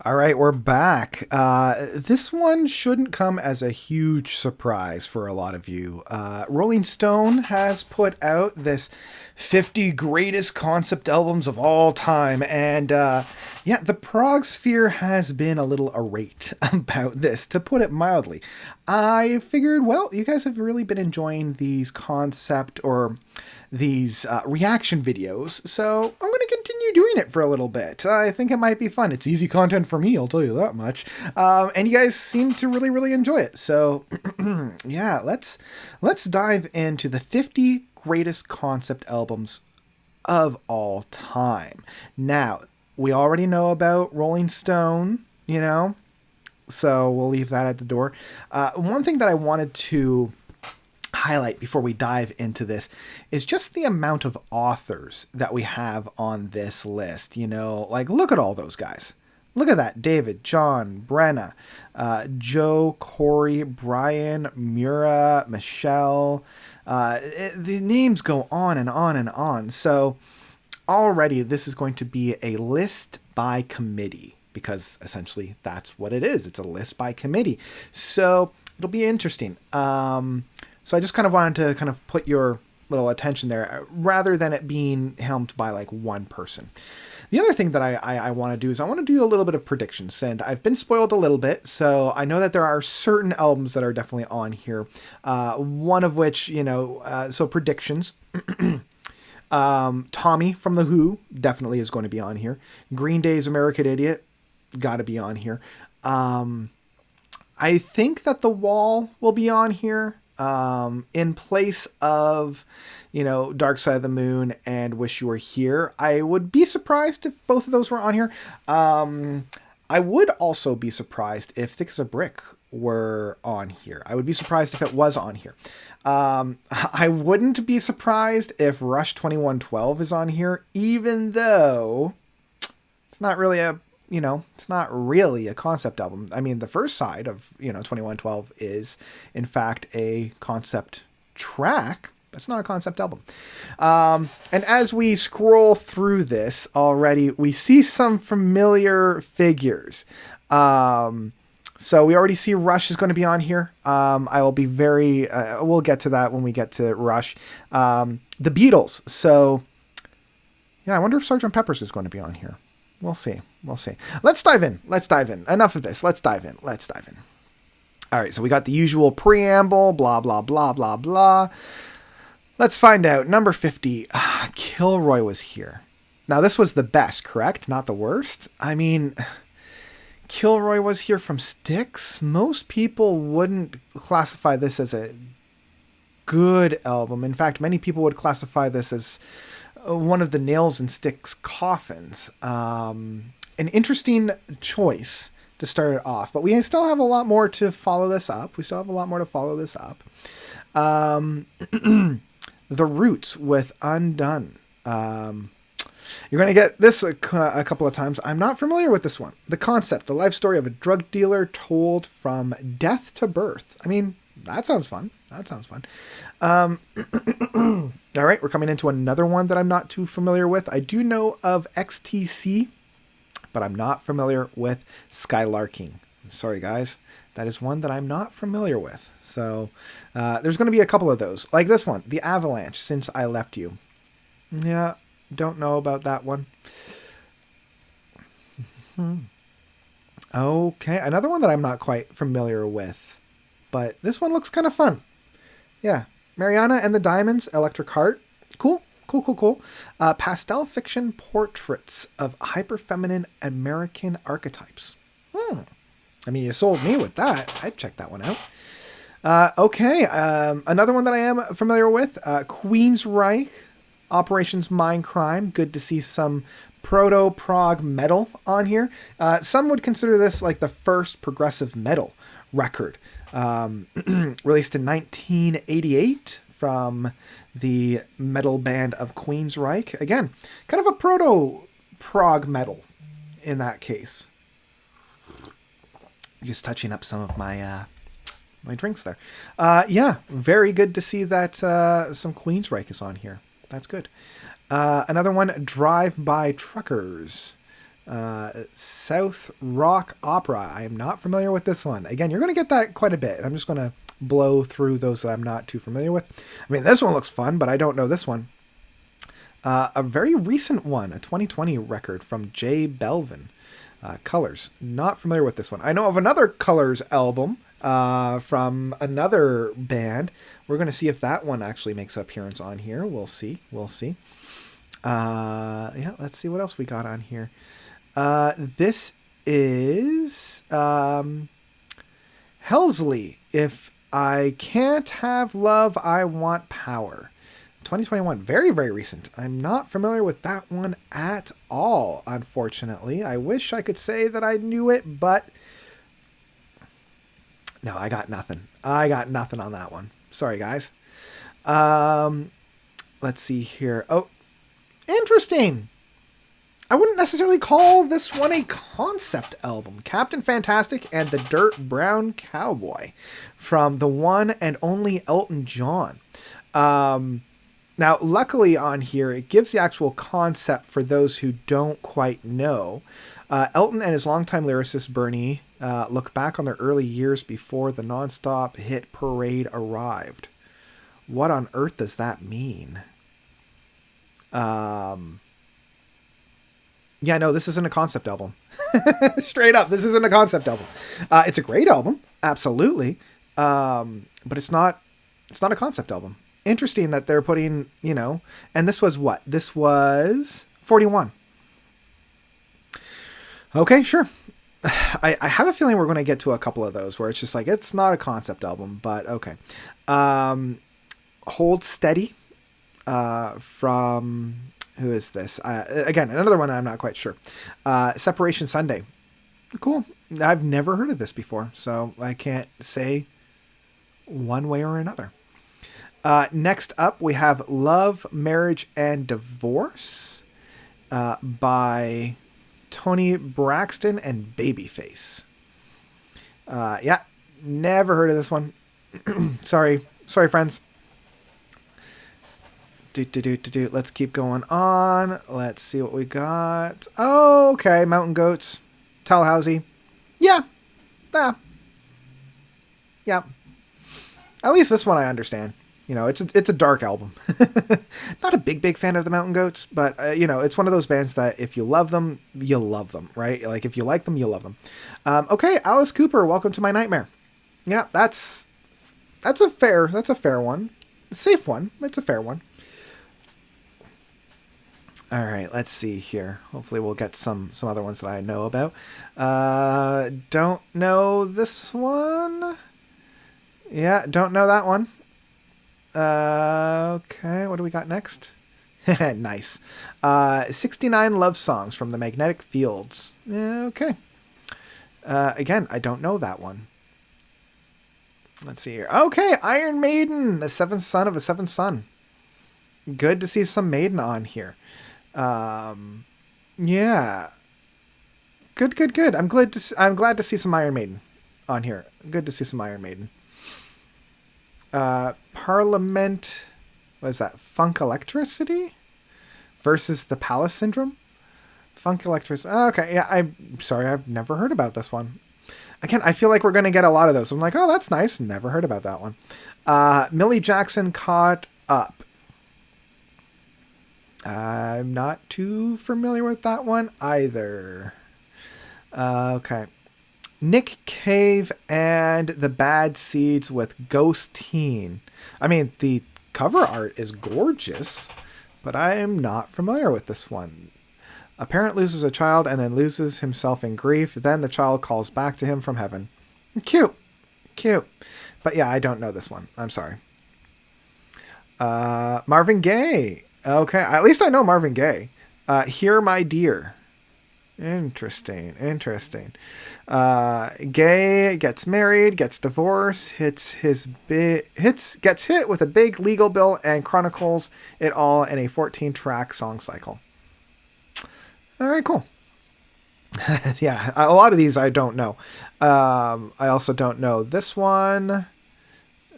All right, we're back. This one shouldn't come as a huge surprise for a lot of you. Rolling Stone has put out this 50 greatest concept albums of all time, and yeah, the prog sphere has been a little irate about this, to put it mildly. I figured, well, you guys have really been enjoying these concept or these reaction videos, so I'm going to continue doing it for a little bit. I think it might be fun. It's easy content for me, I'll tell you that much. And you guys seem to really, really enjoy it. So yeah, let's dive into the 50 greatest concept albums of all time. Now, we already know about Rolling Stone, so we'll leave that at the door. One thing that I wanted to highlight before we dive into this is just the amount of authors that we have on this list. Like, look at all those guys. Look at that. David, John, Brenna, Joe, Corey, Brian, Mura, Michelle. The names go on and on and on. So already this is going to be a list by committee, because essentially that's what it is. It's a list by committee. So it'll be interesting. So I just kind of wanted to kind of put your little attention there, rather than it being helmed by like one person. The other thing that I want to do is I want to do a little bit of predictions, and I've been spoiled a little bit, so I know that there are certain albums that are definitely on here. One of which, so predictions. Tommy from The Who definitely is going to be on here. Green Day's American Idiot, got to be on here. I think that The Wall will be on here. In place of, Dark Side of the Moon and Wish You Were Here. I would be surprised if both of those were on here. I would also be surprised if Thick as a Brick were on here. I would be surprised if it was on here. I wouldn't be surprised if Rush 2112 is on here, even though it's not really it's not really a concept album. I mean, the first side of, 2112 is, in fact, a concept track. That's not a concept album. And as we scroll through this already, we see some familiar figures. So we already see Rush is going to be on here. I will be we'll get to that when we get to Rush. The Beatles. So, yeah, I wonder if Sgt. Pepper's is going to be on here. We'll see. Let's dive in. Enough of this. Let's dive in. All right, so we got the usual preamble, blah, blah, blah, blah, blah. Let's find out. Number 50, Kilroy was here. Now, this was the best, correct? Not the worst? I mean, Kilroy was here from Styx. Most people wouldn't classify this as a good album. In fact, many people would classify this as one of the nails in Styx coffins. An interesting choice to start it off, but we still have a lot more to follow this up. The Roots with Undone. You're going to get this a couple of times. I'm not familiar with this one. The Concept, the life story of a drug dealer told from death to birth. I mean, that sounds fun. All right, we're coming into another one that I'm not too familiar with. I do know of XTC, but I'm not familiar with Skylarking. I'm sorry, guys. That is one that I'm not familiar with. So there's going to be a couple of those. Like this one, The Avalanche, Since I Left You. Yeah, don't know about that one. Okay, another one that I'm not quite familiar with, but this one looks kind of fun. Yeah, Mariana and the Diamonds, Electric Heart. Cool. Pastel fiction portraits of hyper-feminine American archetypes. I mean, you sold me with that. I'd check that one out. Okay, another one that I am familiar with, Queensryche, Operations Mindcrime. Good to see some proto-prog metal on here. Some would consider this like the first progressive metal record. Released in 1988 from the metal band of Queensryche. Again, kind of a proto-prog metal in that case. Just touching up some of my drinks there. Yeah, very good to see that some Queensryche is on here. That's good. Another one, Drive By Truckers. South Rock Opera. I am not familiar with this one. Again, you're going to get that quite a bit. I'm just going to blow through those that I'm not too familiar with. I mean, this one looks fun, but I don't know this one. A very recent one, a 2020 record from Jay Belvin. Colors. Not familiar with this one. I know of another Colors album from another band. We're going to see if that one actually makes an appearance on here. We'll see. We'll see. Yeah, let's see what else we got on here. This is Helsley. If I can't have love, I want power. 2021, very, very recent. I'm not familiar with that one at all, unfortunately. I wish I could say that I knew it, but no, I got nothing. I got nothing on that one. Sorry, guys. Let's see here. Oh, interesting. I wouldn't necessarily call this one a concept album. Captain Fantastic and the Dirt Brown Cowboy from the one and only Elton John. Now, luckily on here, it gives the actual concept for those who don't quite know. Elton and his longtime lyricist, Bernie, look back on their early years before the nonstop hit parade arrived. What on earth does that mean? Yeah, no, this isn't a concept album. Straight up, this isn't a concept album. It's a great album, absolutely. But it's not a concept album. Interesting that they're putting, and this was what? This was 41. Okay, sure. I have a feeling we're going to get to a couple of those where it's just like, it's not a concept album, but okay. Hold Steady from, who is this? Again, another one I'm not quite sure. Separation Sunday. Cool. I've never heard of this before, so I can't say one way or another. Next up, we have Love, Marriage, and Divorce by Tony Braxton and Babyface. Yeah, never heard of this one. Sorry, friends. Let's keep going on. Let's see what we got. Oh, okay, Mountain Goats, Tallahassee. Yeah. Yeah. At least this one I understand. It's a dark album. Not a big fan of the Mountain Goats, but it's one of those bands that if you love them, you'll love them, right? Like if you like them, you'll love them. Okay, Alice Cooper, Welcome to My Nightmare. Yeah, that's a fair one. A safe one. It's a fair one. All right, let's see here. Hopefully we'll get some other ones that I know about. Don't know this one. Yeah, don't know that one. Okay, what do we got next? Nice. 69 Love Songs from the Magnetic Fields. Okay. Again, I don't know that one. Let's see here. Okay, Iron Maiden, the seventh son of a seventh son. Good to see some Maiden on here. Yeah. Good. I'm glad to see some Iron Maiden on here. Good to see some Iron Maiden. Parliament, what is that? Funk Electricity versus the Palace Syndrome. Funk Electricity. Oh, okay, yeah. I'm sorry, I've never heard about this one. Again, I feel like we're gonna get a lot of those. I'm like, oh, that's nice. Never heard about that one. Millie Jackson, Caught Up. I'm not too familiar with that one either. Okay. Nick Cave and the Bad Seeds with Ghost Teen. I mean, the cover art is gorgeous, but I am not familiar with this one. A parent loses a child and then loses himself in grief. Then the child calls back to him from heaven. Cute. But yeah, I don't know this one. I'm sorry. Marvin Gaye. Okay, at least I know Marvin Gaye. Here, My Dear. Interesting. Gaye gets married, gets divorced, gets hit with a big legal bill, and chronicles it all in a 14-track song cycle. All right, cool. Yeah, a lot of these I don't know. I also don't know this one.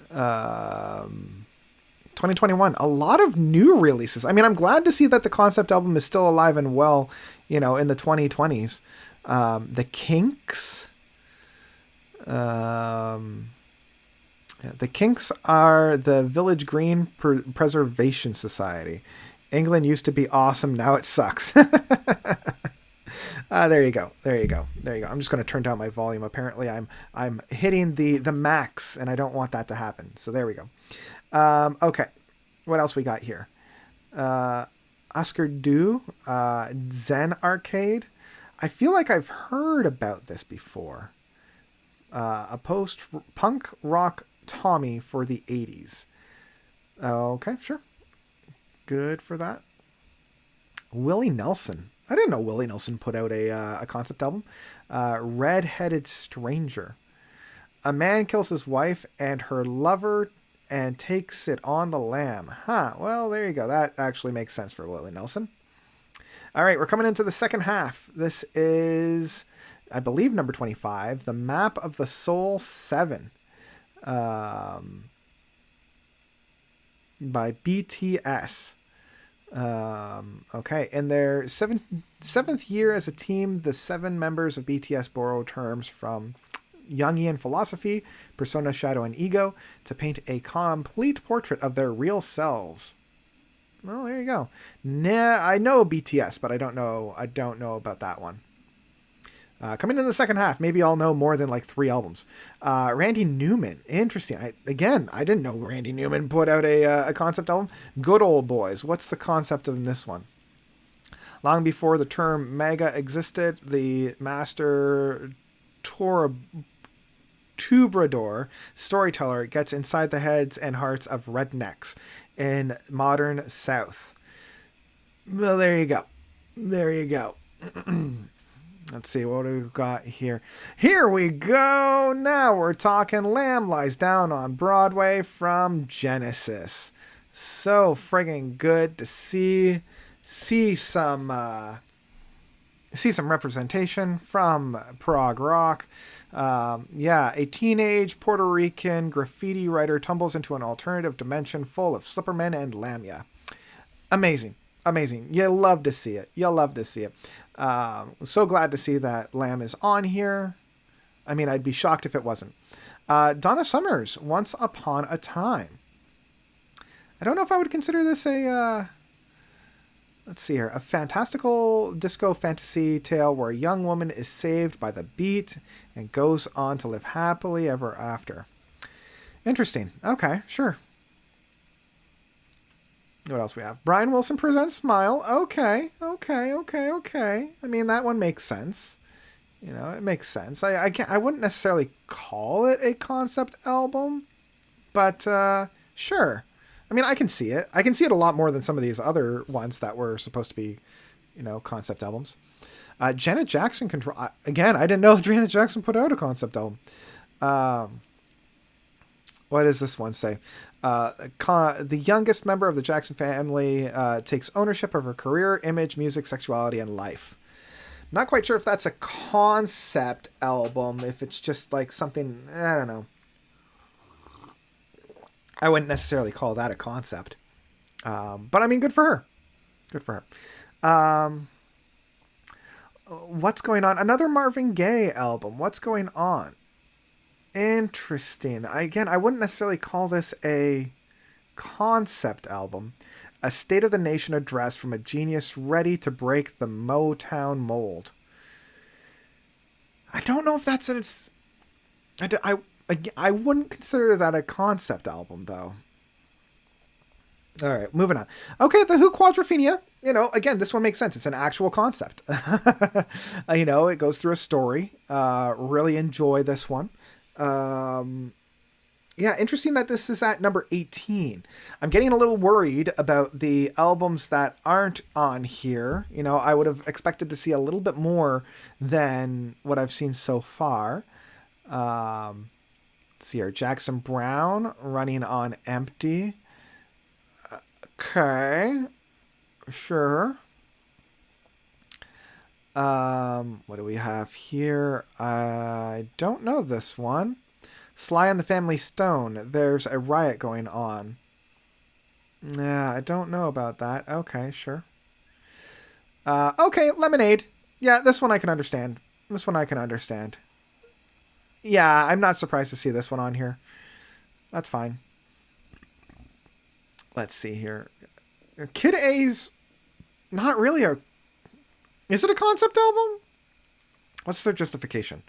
2021, a lot of new releases. I mean, I'm glad to see that the concept album is still alive and well in the 2020s. The Kinks. The Kinks are the Village Green Preservation Society. England used to be awesome. Now it sucks. There you go. There you go. There you go. I'm just going to turn down my volume. Apparently, I'm hitting the max, and I don't want that to happen. So there we go. Okay, what else we got here? Oscar Do, Zen Arcade. I feel like I've heard about this before. A post-punk rock Tommy for the 80s. Okay, sure. Good for that. Willie Nelson. I didn't know Willie Nelson put out a concept album. Red-Headed Stranger. A man kills his wife and her lover and takes it on the lam. Huh, well, there you go. That actually makes sense for Willie Nelson. All right, we're coming into the second half. This is, I believe, number 25, The Map of the Soul 7. By BTS. Okay, in their seventh year as a team, the 7 members of BTS borrow terms from Jungian philosophy, persona, shadow, and ego to paint a complete portrait of their real selves. Well, there you go. Nah, I know BTS, but I don't know about that one. Coming in the second half, maybe I'll know more than like 3 albums. Randy Newman, interesting. I didn't know Randy Newman put out a concept album. Good Old Boys. What's the concept of this one? Long before the term mega existed, the master Tubrador storyteller gets inside the heads and hearts of rednecks in modern South. Well, there you go. There you go. Let's see, what do we got here? Here we go! Now we're talking Lamb Lies Down on Broadway from Genesis. So friggin' good to see some representation from prog rock. A teenage Puerto Rican graffiti writer tumbles into an alternative dimension full of slippermen and lamia. Amazing. You'll love to see it. So glad to see that Lamb is on here. I mean, I'd be shocked if it wasn't. Donna Summers, Once Upon a Time. I don't know if I would consider this let's see here, a fantastical disco fantasy tale where a young woman is saved by the beat and goes on to live happily ever after. Interesting. Okay, sure. What else we have? Brian Wilson Presents Smile. Okay. I mean, that one makes sense. It makes sense. I wouldn't necessarily call it a concept album, but sure. I mean, I can see it. I can see it a lot more than some of these other ones that were supposed to be, concept albums. Janet Jackson Control. Again, I didn't know if Janet Jackson put out a concept album. What does this one say? The youngest member of the Jackson family takes ownership of her career, image, music, sexuality, and life. Not quite sure if that's a concept album, if it's just like something, I don't know. I wouldn't necessarily call that a concept. But I mean, good for her. What's going on? Another Marvin Gaye album. What's going on? Interesting. Again, I wouldn't necessarily call this a concept album. A State of the Nation address from a genius ready to break the Motown mold. I don't know if that's I wouldn't consider that a concept album, though. All right, moving on. Okay, The Who Quadrophenia. Again, this one makes sense. It's an actual concept. It goes through a story. Really enjoy this one. Interesting that this is at number 18. I'm getting a little worried about the albums that aren't on here. I would have expected to see a little bit more than what I've seen so far. Let's see here. Jackson Browne, Running on Empty. Okay. Sure. What do we have here? I don't know this one. Sly and the Family Stone. There's a riot going on. Yeah, I don't know about that. Okay, sure. Okay, Lemonade. Yeah, this one I can understand. This one I can understand. Yeah, I'm not surprised to see this one on here. That's fine. Let's see here. Kid A's not really a. Is it a concept album? What's their justification?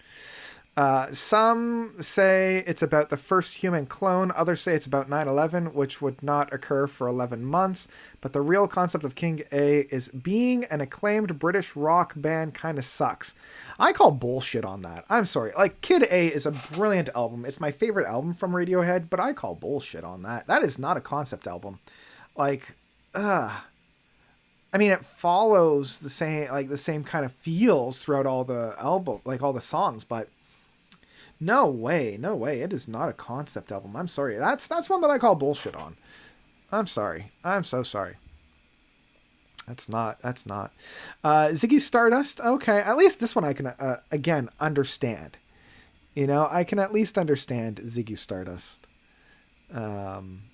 Some say it's about the first human clone. Others say it's about 9/11, which would not occur for 11 months. But the real concept of King A is being an acclaimed British rock band kind of sucks. I call bullshit on that. I'm sorry. Like, Kid A is a brilliant album. It's my favorite album from Radiohead, but I call bullshit on that. That is not a concept album. Like, I mean, it follows the same kind of feels throughout all the album, like all the songs, but no way, no way. It is not a concept album. I'm sorry. That's one that I call bullshit on. I'm sorry. I'm so sorry. That's not. That's not. Ziggy Stardust. Okay, at least this one I can again understand. You know, I can at least understand Ziggy Stardust. Um,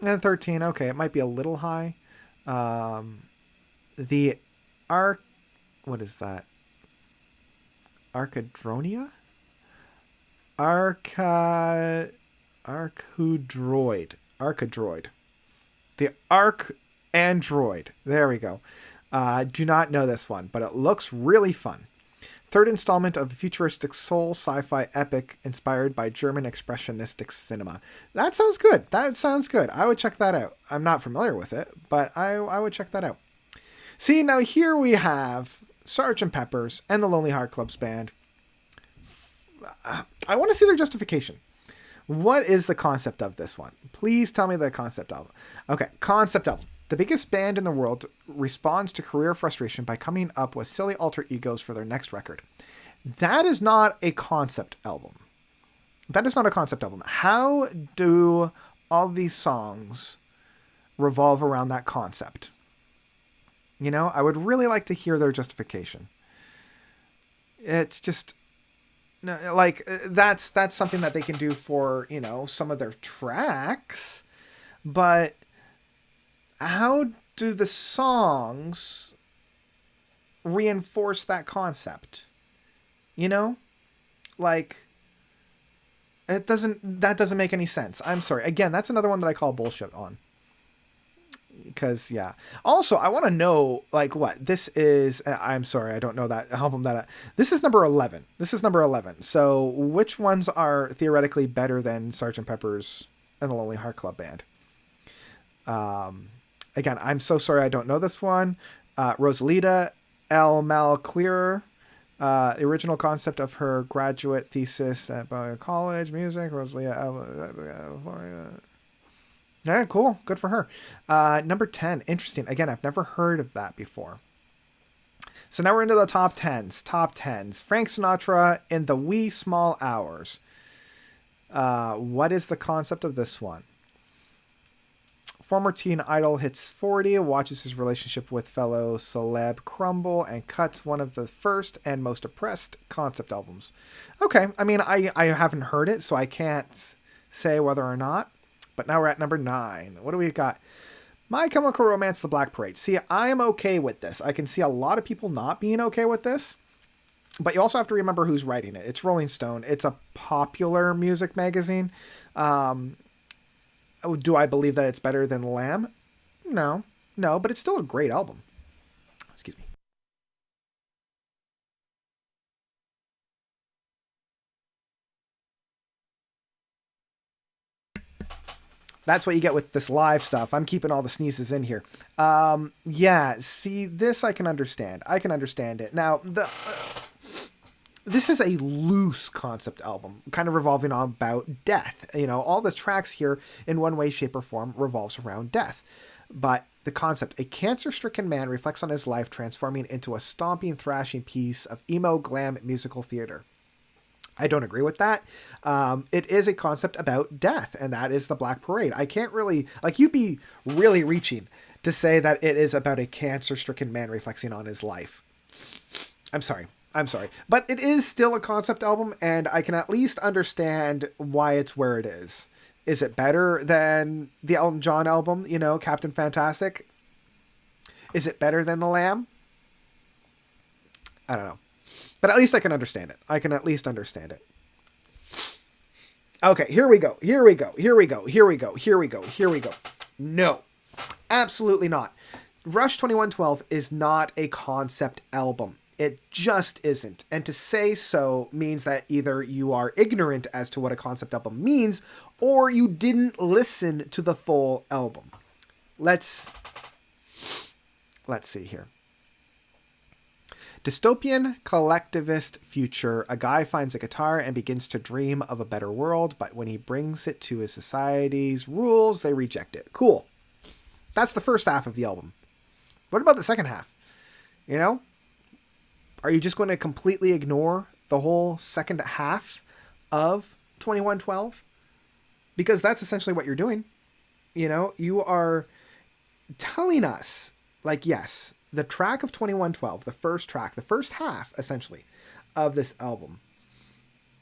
and 13. Okay, it might be a little high. The arc. What is that? Archidronia? Archudroid. Archidroid. The Arc Android. There we go. Do not know this one, but it looks really fun. Third installment of a futuristic soul sci-fi epic inspired by German expressionistic cinema. That sounds good. That sounds good. I would check that out. I'm not familiar with it, but I would check that out. See, now here we have Sgt. Pepper's and the Lonely Heart Club's Band. I want to see their justification. What is the concept of this one? Please tell me the concept album. Okay, concept album. The biggest band in the world responds to career frustration by coming up with silly alter egos for their next record. That is not a concept album. That is not a concept album. How do all these songs revolve around that concept? You know, I would really like to hear their justification. It's just, no, like, that's something that they can do for, you know, some of their tracks, but how do the songs reinforce that concept? You know, like, that doesn't make any sense. I'm sorry. Again, that's another one that I call bullshit on. Because, yeah. Also, I want to know, like, what this is. I'm sorry, I don't know that album. This is number 11. This is number 11. So, which ones are theoretically better than Sgt. Pepper's and the Lonely Heart Club Band? Again, I'm so sorry, I don't know this one. Rosalita El Malquerer. The original concept of her graduate thesis at college, music, Rosalita, Florida. Yeah, cool. Good for her. Number 10. Interesting. Again, I've never heard of that before. So now we're into the top 10s. Top 10s. Frank Sinatra in the Wee Small Hours. What is the concept of this one? Former teen idol hits 40, watches his relationship with fellow celeb crumble, and cuts one of the first and most oppressed concept albums. Okay, I mean, I haven't heard it, so I can't say whether or not. But now we're at number 9. What do we got? My Chemical Romance, The Black Parade. See, I am okay with this. I can see a lot of people not being okay with this. But you also have to remember who's writing it. It's Rolling Stone. It's a popular music magazine. Do I believe that it's better than Lamb? No, but it's still a great album. Excuse me. That's what you get with this live stuff. I'm keeping all the sneezes in here. Yeah, see, this I can understand. I can understand it. Now, this is a loose concept album, kind of revolving on about death. You know, all the tracks here, in one way, shape, or form, revolves around death. But the concept, a cancer-stricken man reflects on his life, transforming into a stomping, thrashing piece of emo glam musical theater. I don't agree with that. It is a concept about death, and that is the Black Parade. I can't really, like, you'd be really reaching to say that it is about a cancer-stricken man reflecting on his life. I'm sorry. But it is still a concept album, and I can at least understand why it's where it is. Is it better than the Elton John album, you know, Captain Fantastic? Is it better than The Lamb? I don't know. But at least I can understand it. I can at least understand it. Okay, here we go. Here we go. Here we go. Here we go. Here we go. Here we go. No. Absolutely not. Rush 2112 is not a concept album. It just isn't. And to say so means that either you are ignorant as to what a concept album means, or you didn't listen to the full album. Let's see here. Dystopian collectivist future. A guy finds a guitar and begins to dream of a better world, but when he brings it to his society's rules, they reject it. Cool. That's the first half of the album. What about the second half? You know? Are you just going to completely ignore the whole second half of 2112? Because that's essentially what you're doing. You know, you are telling us, like, yes, the track of 2112, the first track, the first half, essentially, of this album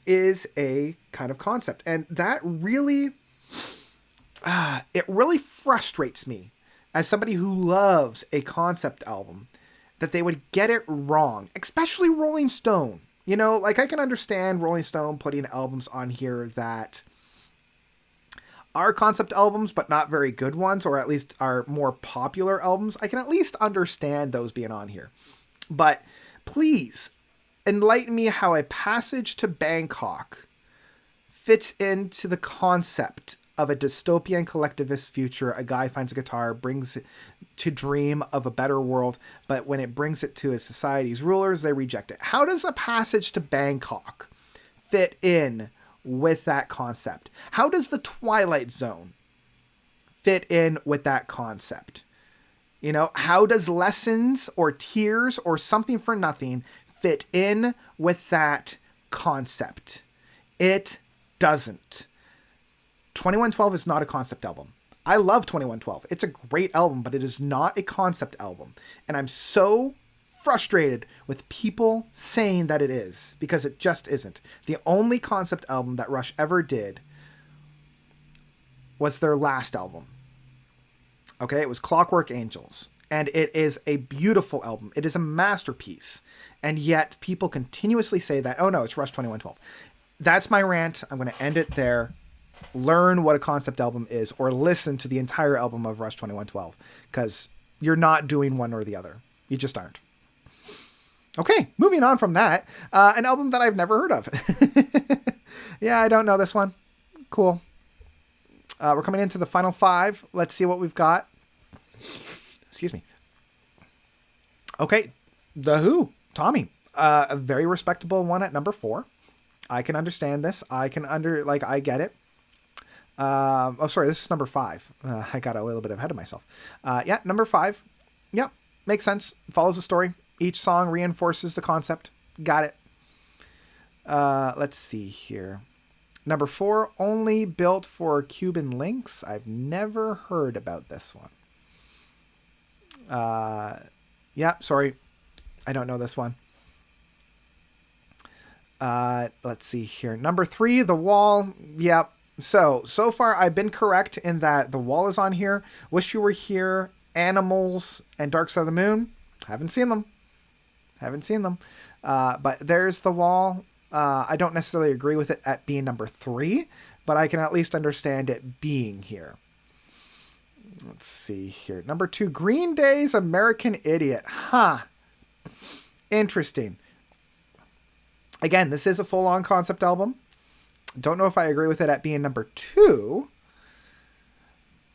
is a kind of concept. And that really, it really frustrates me as somebody who loves a concept album that they would get it wrong, especially Rolling Stone. You know, like, I can understand Rolling Stone putting albums on here that are concept albums, but not very good ones, or at least are more popular albums. I can at least understand those being on here. But please enlighten me how a Passage to Bangkok fits into the concept of a dystopian collectivist future. A guy finds a guitar, brings it to dream of a better world, but when it brings it to his society's rulers, they reject it. How does A Passage to Bangkok fit in with that concept? How does The Twilight Zone fit in with that concept? You know, how does Lessons or Tears or Something for Nothing fit in with that concept? It doesn't. 2112 is not a concept album. I love 2112. It's a great album, but it is not a concept album. And I'm so frustrated with people saying that it is, because it just isn't. The only concept album that Rush ever did was their last album. Okay, it was Clockwork Angels. And it is a beautiful album. It is a masterpiece. And yet people continuously say that, oh no, it's Rush 2112. That's my rant. I'm going to end it there. Learn what a concept album is, or listen to the entire album of Rush 2112, because you're not doing one or the other. You just aren't. Okay, moving on from that, an album that I've never heard of. Yeah, I don't know this one. Cool. We're coming into the final five. Let's see what we've got. Excuse me. Okay, The Who, Tommy. A very respectable one at number 4. I can understand this. I get it. Oh, sorry, this is number 5. I got a little bit ahead of myself. Yeah, number 5. Yep, makes sense. Follows the story. Each song reinforces the concept. Got it. Let's see here. Number 4, Only Built for Cuban Links. I've never heard about this one. Yeah, sorry. I don't know this one. Let's see here. Number 3, The Wall. Yep. So far I've been correct in that The Wall is on here. Wish You Were Here, Animals, and Dark Side of the Moon. Haven't seen them. But there's The Wall. I don't necessarily agree with it at being number 3, but I can at least understand it being here. Let's see here. Number 2, Green Day's American Idiot. Interesting. Again, this is a full-on concept album. Don't know if I agree with it at being number 2.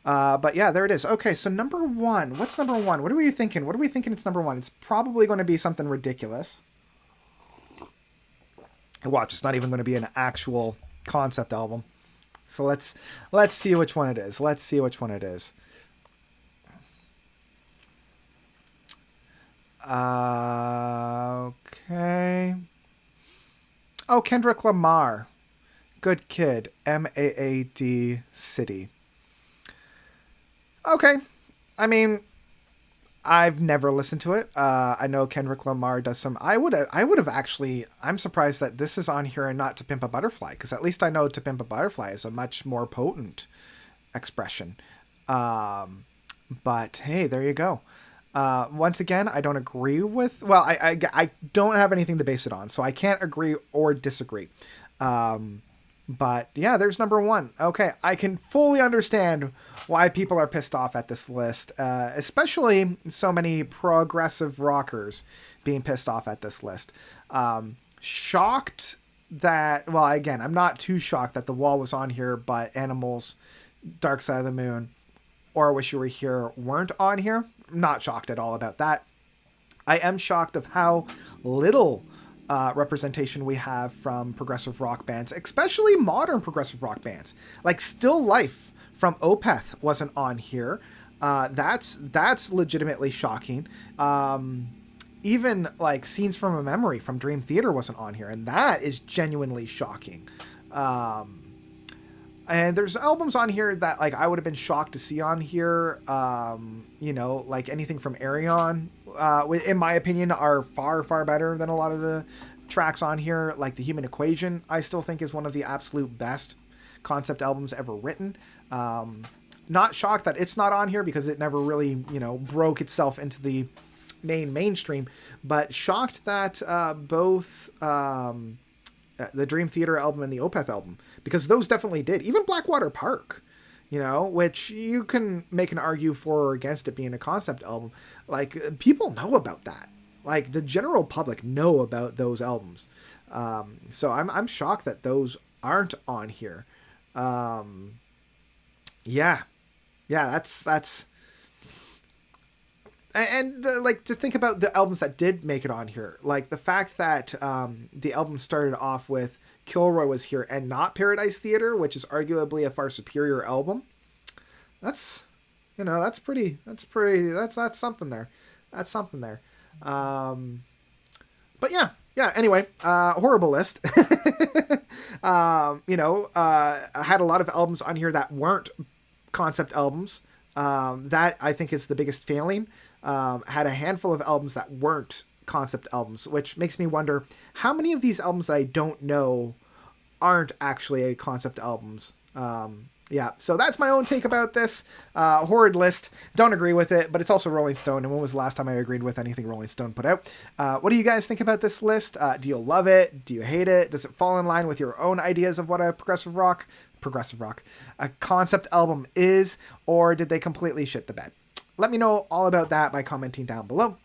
But yeah, there it is. Okay, so number 1. What's number 1? What are we thinking? What are we thinking it's number 1? It's probably going to be something ridiculous. Watch, it's not even going to be an actual concept album. So let's see which one it is. Okay. Oh, Kendrick Lamar. Good Kid. MAAD City. Okay. I mean, I've never listened to it. I know Kendrick Lamar does some. I would have actually. I'm surprised that this is on here and not To Pimp a Butterfly, because at least I know To Pimp a Butterfly is a much more potent expression. But hey, there you go. Once again, I don't agree with. Well, I don't have anything to base it on, so I can't agree or disagree. But yeah, there's number one. Okay, I can fully understand why people are pissed off at this list, especially so many progressive rockers being pissed off at this list. Shocked that, well, again, I'm not too shocked that The Wall was on here, but Animals, Dark Side of the Moon, or Wish You Were Here weren't on here. I'm not shocked at all about that. I am shocked of how little representation we have from progressive rock bands, especially modern progressive rock bands. Like Still Life from Opeth wasn't on here. That's legitimately shocking. Even like Scenes from a Memory from Dream Theater wasn't on here, and that is genuinely shocking. And there's albums on here that like I would have been shocked to see on here. Like anything from Ayreon, in my opinion, are far better than a lot of the tracks on here. Like The Human Equation, I still think is one of the absolute best concept albums ever written. Not shocked that it's not on here because it never really, broke itself into the mainstream, but shocked that both the Dream Theater album and the Opeth album, because those definitely did. Even Blackwater Park, which you can make an argue for or against it being a concept album. Like, people know about that. Like, the general public know about those albums. So I'm shocked that those aren't on here. Yeah, that's. And like, to think about the albums that did make it on here, like the fact that the album started off with Kilroy was here and not Paradise Theater, which is arguably a far superior album. That's something there. That's something there. But yeah. Anyway, horrible list. I had a lot of albums on here that weren't concept albums. That I think is the biggest failing. Had a handful of albums that weren't concept albums, which makes me wonder how many of these albums that I don't know aren't actually concept albums. So that's my own take about this horrid list. Don't agree with it, but it's also Rolling Stone, and when was the last time I agreed with anything Rolling Stone put out? What do you guys think about this list? Do you love it? Do you hate it? Does it fall in line with your own ideas of what a progressive rock, a concept album is, or did they completely shit the bed? Let me know all about that by commenting down below.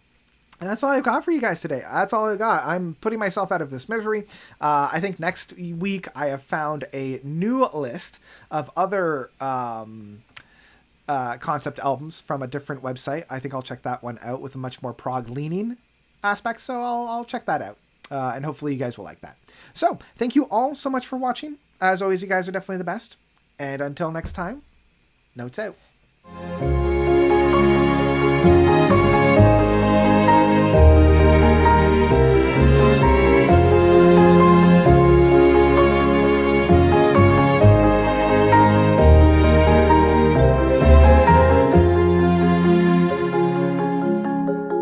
And that's all I've got for you guys today. That's all I've got. I'm putting myself out of this misery. I think next week I have found a new list of other concept albums from a different website. I think I'll check that one out with a much more prog-leaning aspect, so I'll check that out. And hopefully you guys will like that. So, thank you all so much for watching. As always, you guys are definitely the best. And until next time, notes out.